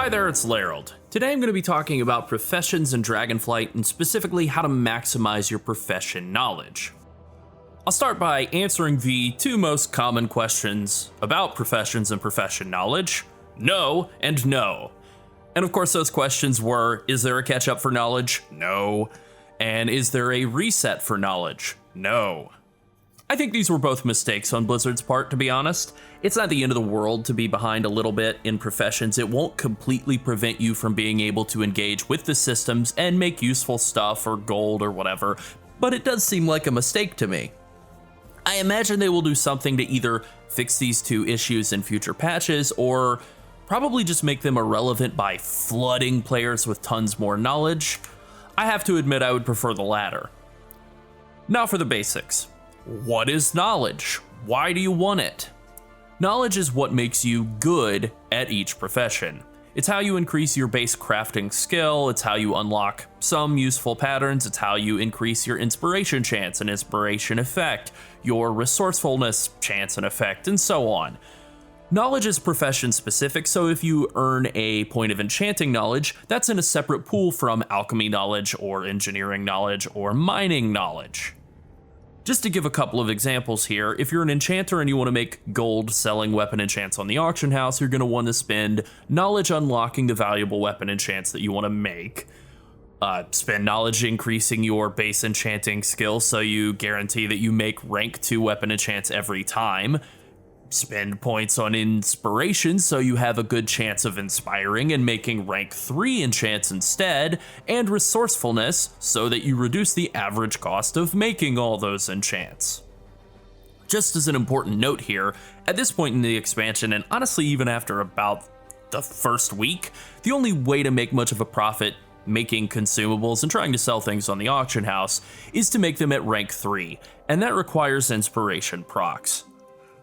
Hi there, it's Llarold. Today I'm going to be talking about professions in Dragonflight and specifically how to maximize your profession knowledge. I'll start by answering the two most common questions about professions and profession knowledge: no and no. And of course those questions were, is there a catch up for knowledge? No. And is there a reset for knowledge? No. I think these were both mistakes on Blizzard's part, to be honest. It's not the end of the world to be behind a little bit in professions. It won't completely prevent you from being able to engage with the systems and make useful stuff or gold or whatever, but it does seem like a mistake to me. I imagine they will do something to either fix these two issues in future patches or probably just make them irrelevant by flooding players with tons more knowledge. I have to admit I would prefer the latter. Now for the basics. What is knowledge? Why do you want it? Knowledge is what makes you good at each profession. It's how you increase your base crafting skill, it's how you unlock some useful patterns, it's how you increase your inspiration chance and inspiration effect, your resourcefulness chance and effect, and so on. Knowledge is profession specific, so if you earn a point of enchanting knowledge, that's in a separate pool from alchemy knowledge or engineering knowledge or mining knowledge. Just to give a couple of examples here, if you're an enchanter and you want to make gold selling weapon enchants on the auction house, you're going to want to spend knowledge unlocking the valuable weapon enchants that you want to make. Spend knowledge increasing your base enchanting skill so you guarantee that you make rank 2 weapon enchants every time. Spend points on inspiration so you have a good chance of inspiring and making rank 3 enchants instead, and resourcefulness so that you reduce the average cost of making all those enchants. Just as an important note here, at this point in the expansion, and honestly even after about the first week, the only way to make much of a profit making consumables and trying to sell things on the auction house is to make them at rank 3, and that requires inspiration procs.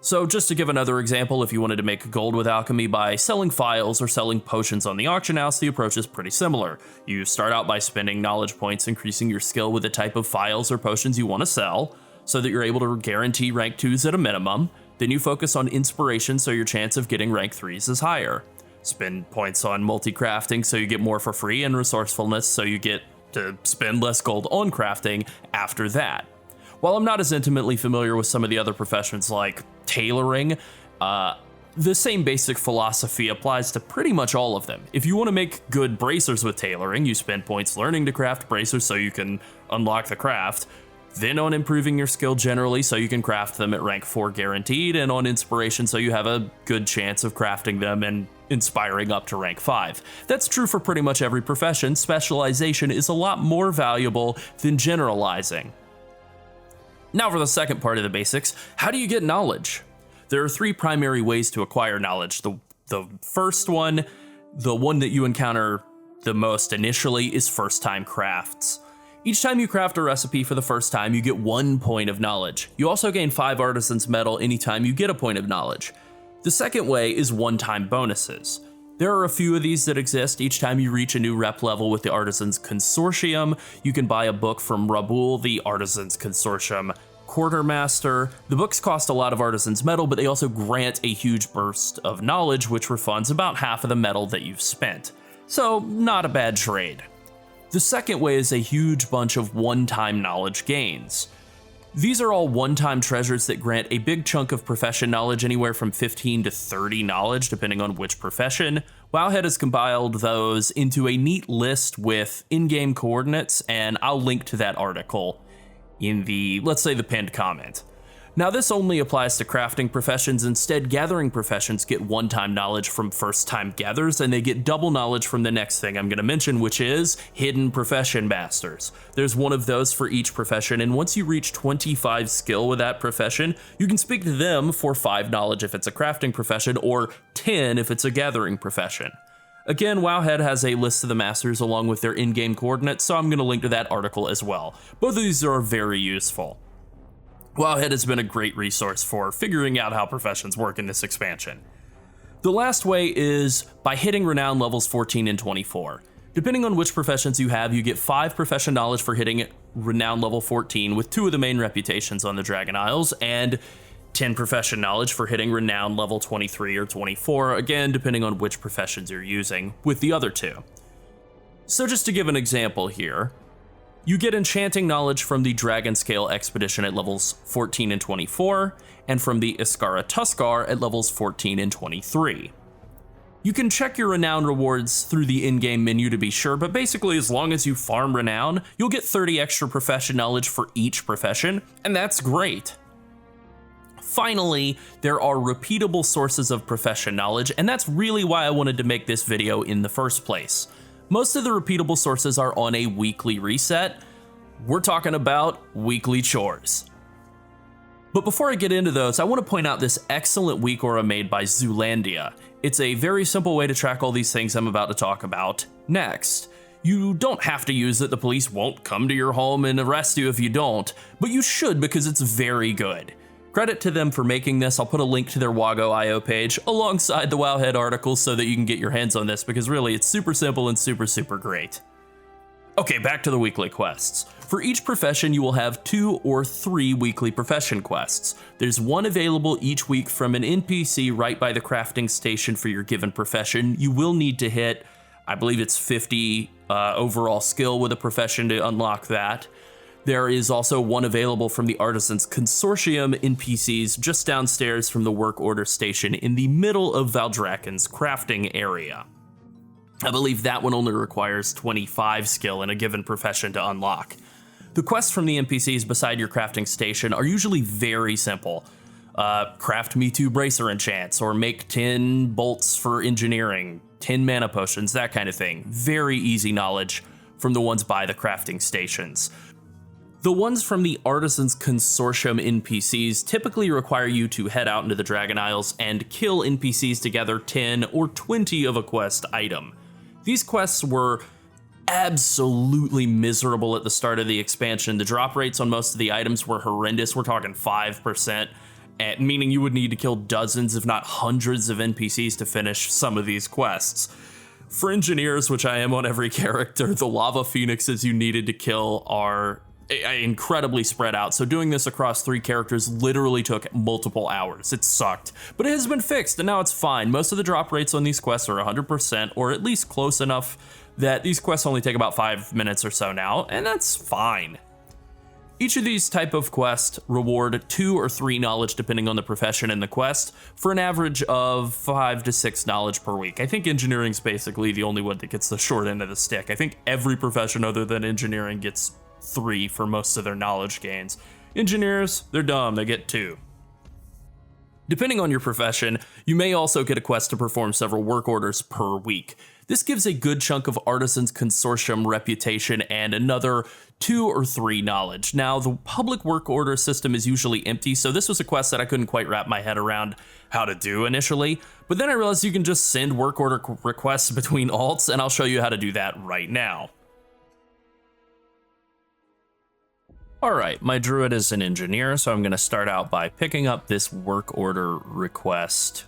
So just to give another example, if you wanted to make gold with alchemy by selling files or selling potions on the auction house, the approach is pretty similar. You start out by spending knowledge points, increasing your skill with the type of files or potions you want to sell, so that you're able to guarantee rank 2s at a minimum. Then you focus on inspiration so your chance of getting rank 3s is higher. Spend points on multi-crafting so you get more for free, and resourcefulness so you get to spend less gold on crafting after that. While I'm not as intimately familiar with some of the other professions like tailoring, the same basic philosophy applies to pretty much all of them. If you want to make good bracers with tailoring, you spend points learning to craft bracers so you can unlock the craft, then on improving your skill generally so you can craft them at rank 4 guaranteed, and on inspiration so you have a good chance of crafting them and inspiring up to rank 5. That's true for pretty much every profession. Specialization is a lot more valuable than generalizing. Now for the second part of the basics, how do you get knowledge? There are 3 primary ways to acquire knowledge. The first one, the one that you encounter the most initially, is first time crafts. Each time you craft a recipe for the first time, you get 1 point of knowledge. You also gain 5 artisan's metal anytime you get a point of knowledge. The second way is one-time bonuses. There are a few of these that exist. Each time you reach a new rep level with the Artisans Consortium, you can buy a book from Rabul, the Artisans Consortium Quartermaster. The books cost a lot of Artisan's metal, but they also grant a huge burst of knowledge, which refunds about half of the metal that you've spent. So, not a bad trade. The second way is a huge bunch of one-time knowledge gains. These are all one-time treasures that grant a big chunk of profession knowledge, anywhere from 15 to 30 knowledge, depending on which profession. Wowhead has compiled those into a neat list with in-game coordinates, and I'll link to that article in the, let's say, the pinned comment. Now this only applies to crafting professions. Instead, gathering professions get one-time knowledge from first-time gatherers, and they get double knowledge from the next thing I'm going to mention, which is hidden profession masters. There's one of those for each profession, and once you reach 25 skill with that profession, you can speak to them for 5 knowledge if it's a crafting profession, or 10 if it's a gathering profession. Again, Wowhead has a list of the masters along with their in-game coordinates, so I'm going to link to that article as well. Both of these are very useful. Wowhead has been a great resource for figuring out how professions work in this expansion. The last way is by hitting renown levels 14 and 24. Depending on which professions you have, you get 5 profession knowledge for hitting renown level 14 with 2 of the main reputations on the Dragon Isles, and 10 profession knowledge for hitting renown level 23 or 24, again, depending on which professions you're using, with the other two. So just to give an example here, you get enchanting knowledge from the Dragon Scale Expedition at levels 14 and 24, and from the Iskara Tuskar at levels 14 and 23. You can check your renown rewards through the in-game menu to be sure, but basically as long as you farm renown, you'll get 30 extra profession knowledge for each profession, and that's great. Finally, there are repeatable sources of profession knowledge, and that's really why I wanted to make this video in the first place. Most of the repeatable sources are on a weekly reset. We're talking about weekly chores. But before I get into those, I want to point out this excellent Weakaura made by Zoolandia. It's a very simple way to track all these things I'm about to talk about next. You don't have to use it, the police won't come to your home and arrest you if you don't, but you should because it's very good. Credit to them for making this. I'll put a link to their Wago.io page alongside the Wowhead article so that you can get your hands on this, because really it's super simple and super great. Okay, back to the weekly quests. For each profession, you will have 2 or 3 weekly profession quests. There's one available each week from an NPC right by the crafting station for your given profession. You will need to hit, I believe it's 50 overall skill with a profession to unlock that. There is also one available from the Artisans Consortium NPCs just downstairs from the work order station in the middle of Valdraken's crafting area. I believe that one only requires 25 skill in a given profession to unlock. The quests from the NPCs beside your crafting station are usually very simple. Craft me 2 bracer enchants, or make 10 bolts for engineering, 10 mana potions, that kind of thing. Very easy knowledge from the ones by the crafting stations. The ones from the Artisans Consortium NPCs typically require you to head out into the Dragon Isles and kill NPCs to gather 10 or 20 of a quest item. These quests were absolutely miserable at the start of the expansion. The drop rates on most of the items were horrendous. We're talking 5%, meaning you would need to kill dozens, if not hundreds of NPCs to finish some of these quests. For engineers, which I am on every character, the lava phoenixes you needed to kill are incredibly spread out, so doing this across 3 characters literally took multiple hours. It sucked, but it has been fixed and now it's fine. Most of the drop rates on these quests are 100%, or at least close enough that these quests only take about 5 minutes or so now, and that's fine. Each of these type of quests reward 2 or 3 knowledge depending on the profession and the quest, for an average of 5 to 6 knowledge per week. I think engineering's basically the only one that gets the short end of the stick. I think every profession other than engineering gets 3 for most of their knowledge gains. Engineers, they're dumb, they get 2. Depending on your profession, you may also get a quest to perform several work orders per week. This gives a good chunk of Artisans Consortium reputation and another 2 or 3 knowledge. Now, the public work order system is usually empty, so this was a quest that I couldn't quite wrap my head around how to do initially, but then I realized you can just send work order requests between alts, and I'll show you how to do that right now. Alright, my druid is an engineer, so I'm going to start out by picking up this work order request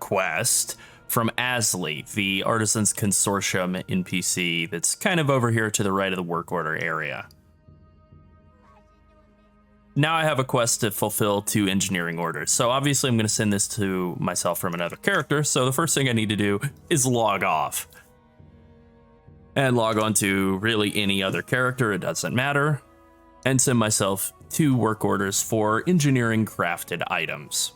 quest from Asley, the Artisans Consortium NPC that's kind of over here to the right of the work order area. Now I have a quest to fulfill 2 engineering orders, so obviously I'm going to send this to myself from another character, so the first thing I need to do is log off. And log on to really any other character, it doesn't matter, and send myself 2 work orders for engineering crafted items.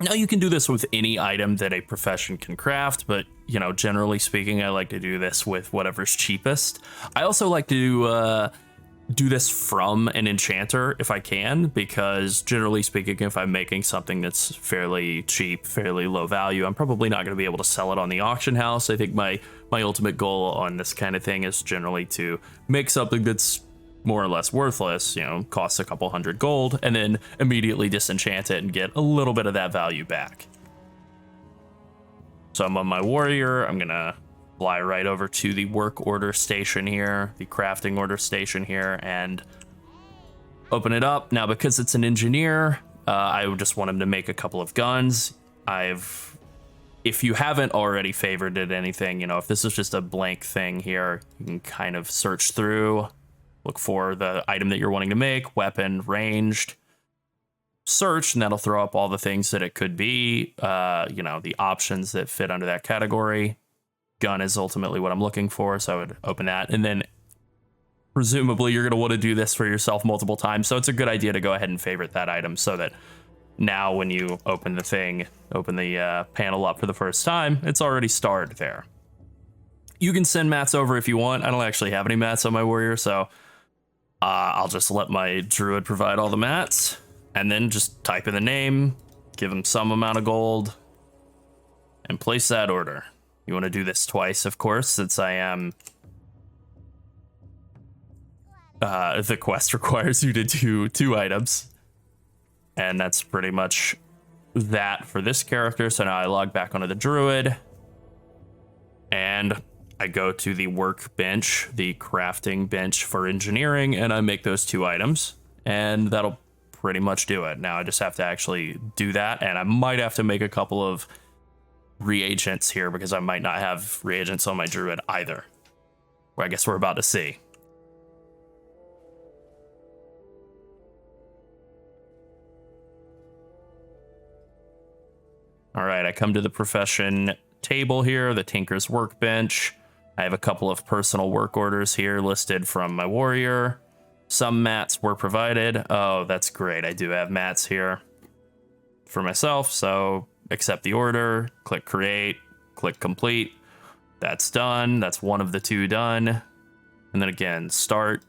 Now you can do this with any item that a profession can craft, but you know, generally speaking, I like to do this with whatever's cheapest. I also like to do this from an enchanter if I can, because generally speaking, if I'm making something that's fairly cheap, fairly low value, I'm probably not going to be able to sell it on the auction house. I think my ultimate goal on this kind of thing is generally to make something that's more or less worthless, you know, costs a couple hundred gold, and then immediately disenchant it and get a little bit of that value back. So I'm on my warrior, I'm gonna fly right over to the work order station here, the crafting order station here, and open it up. Now, because it's an engineer, I would just want him to make a couple of guns. If you haven't already favorited anything, you know, if this is just a blank thing here, you can kind of search through, look for the item that you're wanting to make, weapon, ranged. search, and that'll throw up all the things that it could be, the options that fit under that category. Gun is ultimately what I'm looking for, so I would open that. And then presumably you're going to want to do this for yourself multiple times, so it's a good idea to go ahead and favorite that item so that now when you open the panel up for the first time, it's already starred there. You can send mats over if you want. I don't actually have any mats on my warrior, so I'll just let my druid provide all the mats, and then just type in the name, give them some amount of gold, and place that order. You want to do this twice, of course, since I am... the quest requires you to do 2 items. And that's pretty much that for this character. So now I log back onto the druid. And I go to the workbench, the crafting bench for engineering, and I make those 2 items. And that'll pretty much do it. Now I just have to actually do that. And I might have to make a couple of reagents here because I might not have reagents on my druid either. Well, I guess we're about to see. All right, I come to the profession table here, the Tinker's Workbench. I have a couple of personal work orders here listed from my warrior. Some mats were provided. Oh, that's great. I do have mats here for myself, so accept the order, click create, click complete. That's done. That's one of the 2 done. And then again, start,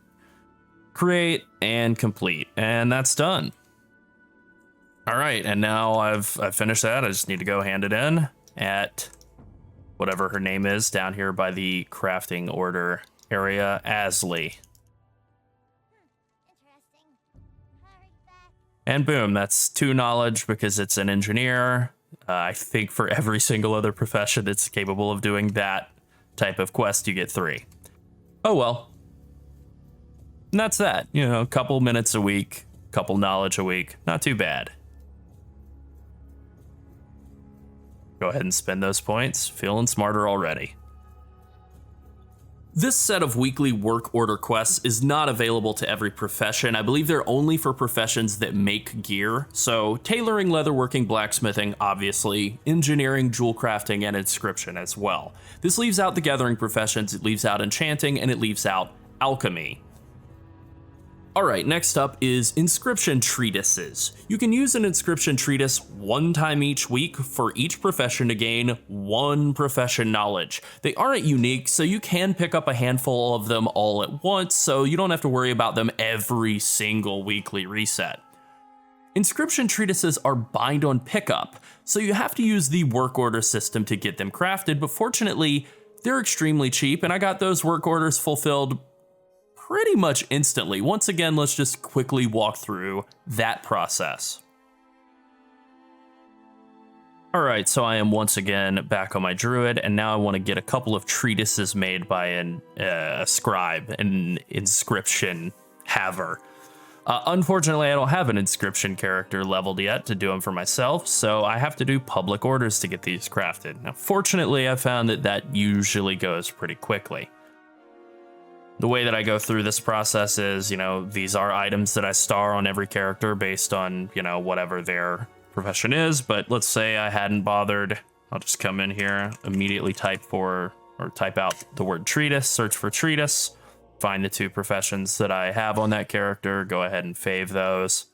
create, and complete. And that's done. All right, and now I've finished that. I just need to go hand it in at whatever her name is down here by the crafting order area, Asley. And boom, that's 2 knowledge because it's an engineer. I think for every single other profession that's capable of doing that type of quest, you get 3. Oh well. And that's that. A couple minutes a week, couple knowledge a week. Not too bad. Go ahead and spend those points. Feeling smarter already. This set of weekly work order quests is not available to every profession. I believe they're only for professions that make gear. So tailoring, leatherworking, blacksmithing, obviously, engineering, jewel crafting, and inscription as well. This leaves out the gathering professions, it leaves out enchanting, and it leaves out alchemy. Alright, next up is inscription treatises. You can use an inscription treatise 1 time each week for each profession to gain 1 profession knowledge. They aren't unique, so you can pick up a handful of them all at once, so you don't have to worry about them every single weekly reset. Inscription treatises are bind on pickup, so you have to use the work order system to get them crafted, but fortunately, they're extremely cheap, and I got those work orders fulfilled pretty much instantly. Once again, let's just quickly walk through that process. All right, so I am once again back on my druid, and now I want to get a couple of treatises made by a scribe, an inscription haver. Unfortunately, I don't have an inscription character leveled yet to do them for myself, so I have to do public orders to get these crafted. Now, fortunately, I found that usually goes pretty quickly. The way that I go through this process is, these are items that I star on every character based on, whatever their profession is. But let's say I hadn't bothered. I'll just come in here, immediately type out the word treatise, search for treatise, find the 2 professions that I have on that character, go ahead and fave those.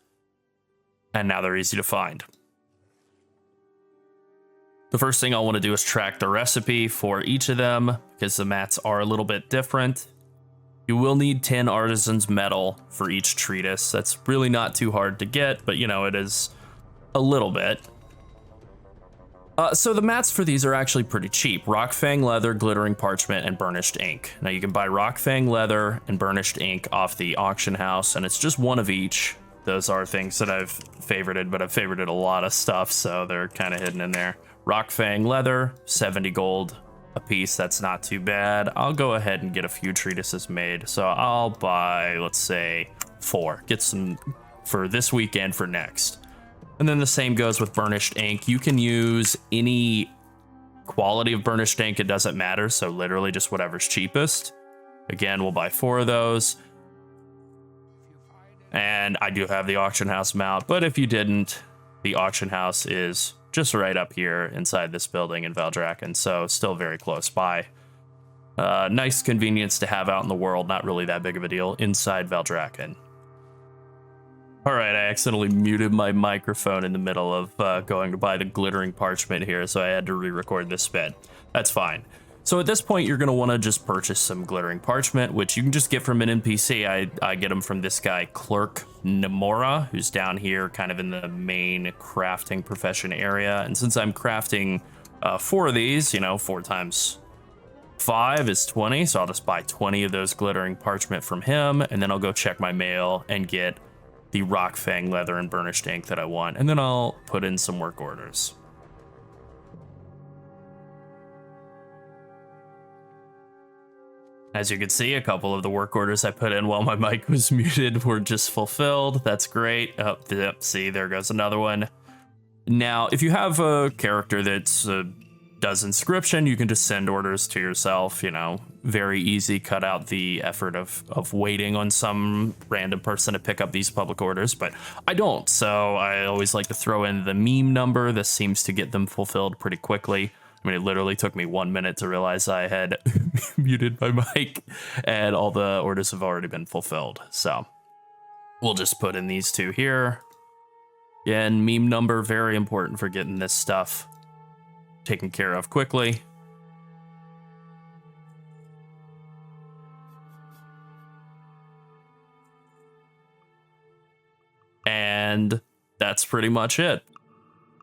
And now they're easy to find. The first thing I'll want to do is track the recipe for each of them because the mats are a little bit different. You will need 10 artisan's metal for each treatise. That's really not too hard to get, but it is a little bit. So the mats for these are actually pretty cheap. Rockfang leather, glittering parchment, and burnished ink. Now you can buy Rockfang leather and burnished ink off the auction house, and it's just 1 of each. Those are things that I've favorited, but I've favorited a lot of stuff, so they're kind of hidden in there. Rockfang leather, 70 gold. A piece. That's not too bad. I'll go ahead and get a few treatises made. So I'll buy, let's say, 4. Get some for this week and for next. And then the same goes with burnished ink. You can use any quality of burnished ink. It doesn't matter. So literally just whatever's cheapest. Again, we'll buy 4 of those. And I do have the auction house mount, but if you didn't, the auction house is just right up here inside this building in Valdrakken, so still very close by. Nice convenience to have out in the world, not really that big of a deal inside Valdrakken. All right, I accidentally muted my microphone in the middle of going to buy the glittering parchment here, so I had to re-record this bit. That's fine. So at this point, you're going to want to just purchase some glittering parchment, which you can just get from an NPC. I get them from this guy, Clerk Namora, who's down here kind of in the main crafting profession area. And since I'm crafting 4 of these, 4 times 5 is 20, so I'll just buy 20 of those glittering parchment from him, and then I'll go check my mail and get the rock fang leather and burnished ink that I want, and then I'll put in some work orders. As you can see, a couple of the work orders I put in while my mic was muted were just fulfilled. That's great. Oh, yep, see, there goes another one. Now, if you have a character that's does inscription, you can just send orders to yourself, very easy, cut out the effort of waiting on some random person to pick up these public orders, but I don't, so I always like to throw in the meme number. This seems to get them fulfilled pretty quickly. I mean, it literally took me 1 minute to realize I had muted my mic, and all the orders have already been fulfilled. So we'll just put in these 2 here. Again, meme number, very important for getting this stuff taken care of quickly. And that's pretty much it.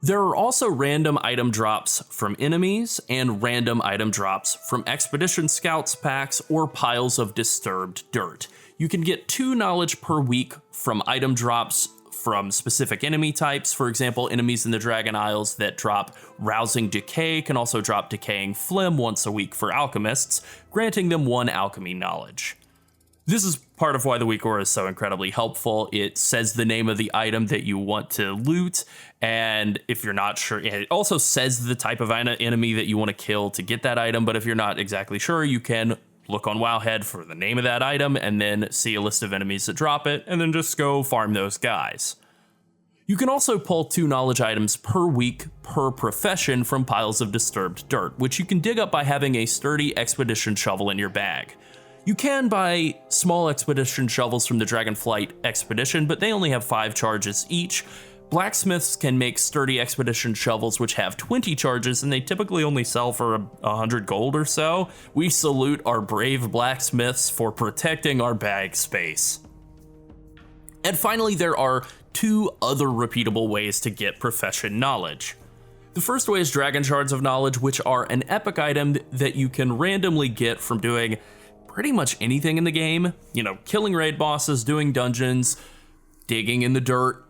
There are also random item drops from enemies and random item drops from expedition scouts packs or piles of disturbed dirt. You can get 2 knowledge per week from item drops from specific enemy types. For example, enemies in the Dragon Isles that drop Rousing Decay can also drop Decaying Phlegm once a week for alchemists, granting them 1 alchemy knowledge. This is part of why the Weakaura is so incredibly helpful. It says the name of the item that you want to loot, and if you're not sure, it also says the type of enemy that you want to kill to get that item, but if you're not exactly sure, you can look on Wowhead for the name of that item, and then see a list of enemies that drop it, and then just go farm those guys. You can also pull 2 knowledge items per week per profession from piles of disturbed dirt, which you can dig up by having a sturdy expedition shovel in your bag. You can buy small expedition shovels from the Dragonflight expedition, but they only have 5 charges each. Blacksmiths can make sturdy expedition shovels which have 20 charges, and they typically only sell for 100 gold or so. We salute our brave blacksmiths for protecting our bag space. And finally, there are 2 other repeatable ways to get profession knowledge. The first way is Dragon Shards of Knowledge, which are an epic item that you can randomly get from doing pretty much anything in the game. Killing raid bosses, doing dungeons, digging in the dirt.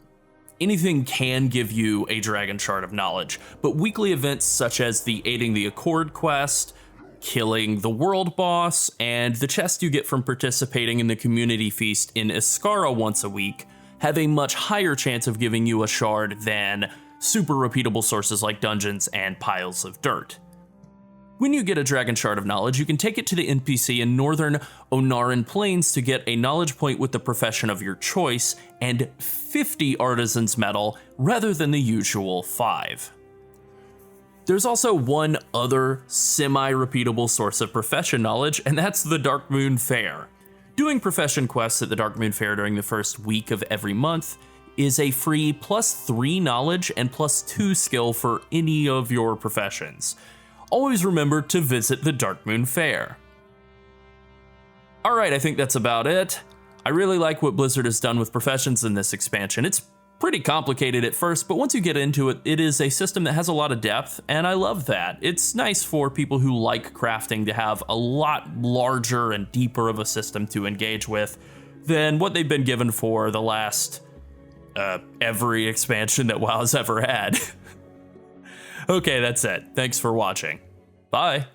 Anything can give you a Dragon Shard of Knowledge, but weekly events such as the Aiding the Accord quest, killing the world boss, and the chest you get from participating in the community feast in Iskara once a week have a much higher chance of giving you a shard than super repeatable sources like dungeons and piles of dirt. When you get a Dragon Shard of Knowledge, you can take it to the NPC in Northern Onaran Plains to get a knowledge point with the profession of your choice and 50 Artisan's Metal rather than the usual 5. There's also one other semi-repeatable source of profession knowledge, and that's the Darkmoon Faire. Doing profession quests at the Darkmoon Faire during the first week of every month is a free +3 knowledge and +2 skill for any of your professions. Always remember to visit the Darkmoon Faire. Alright, I think that's about it. I really like what Blizzard has done with professions in this expansion. It's pretty complicated at first, but once you get into it, it is a system that has a lot of depth, and I love that. It's nice for people who like crafting to have a lot larger and deeper of a system to engage with than what they've been given for the last every expansion that WoW's ever had. Okay, that's it. Thanks for watching. Bye.